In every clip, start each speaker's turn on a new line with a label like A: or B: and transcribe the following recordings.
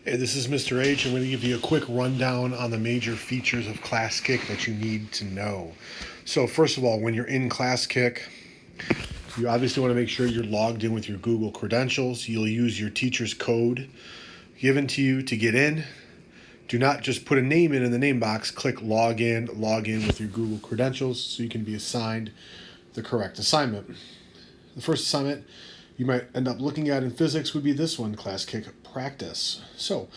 A: Hey, this is Mr. H. I'm going to give you a quick rundown on the major features of Classkick that you need to know. So first of all, when you're in Classkick, you obviously want to make sure you're logged in with your Google credentials. You'll use your teacher's code given to you to get in. Do not just put a name in the name box. Click log in with your Google credentials so you can be assigned the correct assignment. The first assignment you might end up looking at in physics would be this one, Classkick Practice. So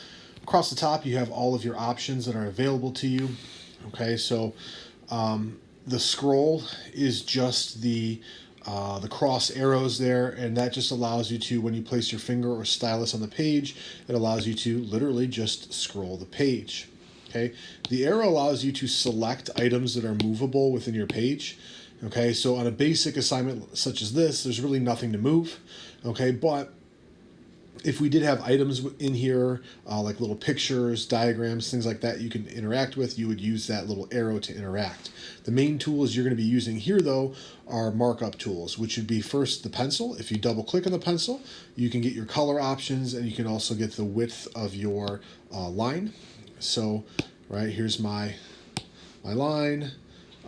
A: across the top you have all of your options that are available to you. Okay, so the scroll is just the cross arrows there, and that just allows you to, when you place your finger or stylus on the page, it allows you to literally just scroll the page. Okay, the arrow allows you to select items that are movable within your page. Okay, so on a basic assignment such as this, there's really nothing to move. Okay, but if we did have items in here, like little pictures, diagrams, things like that you can interact with, you would use that little arrow to interact. The main tools you're going to be using here, though, are Markup Tools, which would be first the pencil. If you double click on the pencil, you can get your color options, and you can also get the width of your line. So, right, here's my line,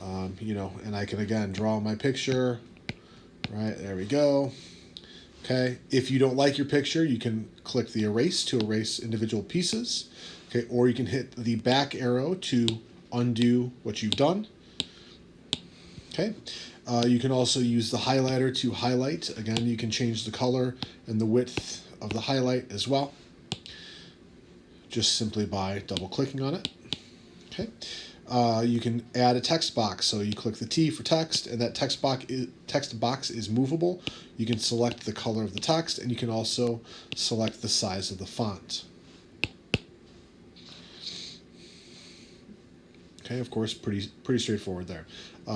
A: and I can, again, draw my picture. Right, there we go. Okay, if you don't like your picture, you can click the erase to erase individual pieces. Okay, or you can hit the back arrow to undo what you've done. Okay, you can also use the highlighter to highlight. Again, you can change the color and the width of the highlight as well, just simply by double clicking on it. Okay. You can add a text box, so you click the T for text, and that text box is movable. You can select the color of the text, and you can also select the size of the font. Okay, of course, pretty straightforward there.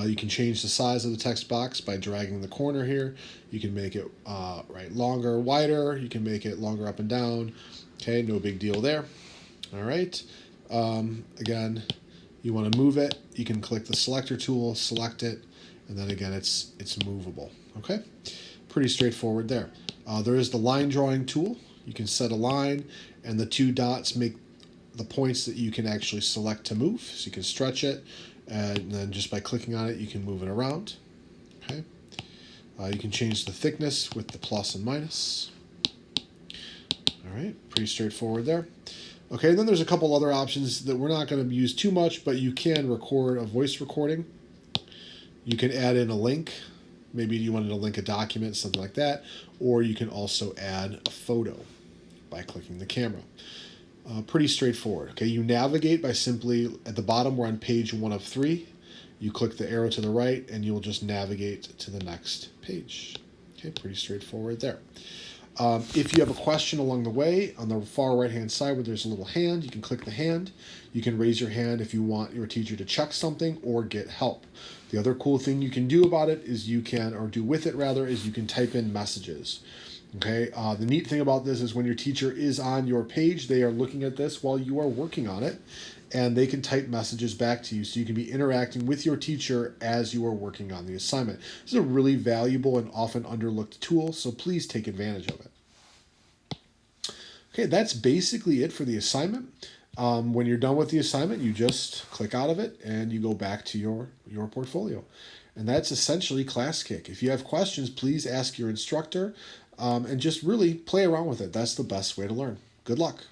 A: You can change the size of the text box by dragging the corner here. You can make it longer, wider. You can make it longer up and down. Okay, no big deal there. All right. Again, you want to move it, you can click the selector tool, select it, and then again it's movable. Okay, pretty straightforward there. There is the line drawing tool. You can set a line, and the two dots make the points that you can actually select to move. So you can stretch it, and then just by clicking on it you can move it around. Okay, you can change the thickness with the plus and minus. All right, pretty straightforward there. Okay, then there's a couple other options that we're not going to use too much, but you can record a voice recording. You can add in a link. Maybe you wanted to link a document, something like that. Or you can also add a photo by clicking the camera. Pretty straightforward. Okay, you navigate by simply, at the bottom, we're on page 1 of 3. You click the arrow to the right, and you'll just navigate to the next page. Okay, pretty straightforward there. If you have a question along the way, on the far right-hand side where there's a little hand, you can click the hand. You can raise your hand if you want your teacher to check something or get help. The other cool thing you can do about it is you can type in messages. Okay, the neat thing about this is when your teacher is on your page, they are looking at this while you are working on it, and they can type messages back to you, so you can be interacting with your teacher as you are working on the assignment. This is a really valuable and often underlooked tool, so please take advantage of it. Okay, that's basically it for the assignment. When you're done with the assignment, you just click out of it and you go back to your portfolio. And that's essentially Classkick. If you have questions, please ask your instructor, and just really play around with it. That's the best way to learn. Good luck.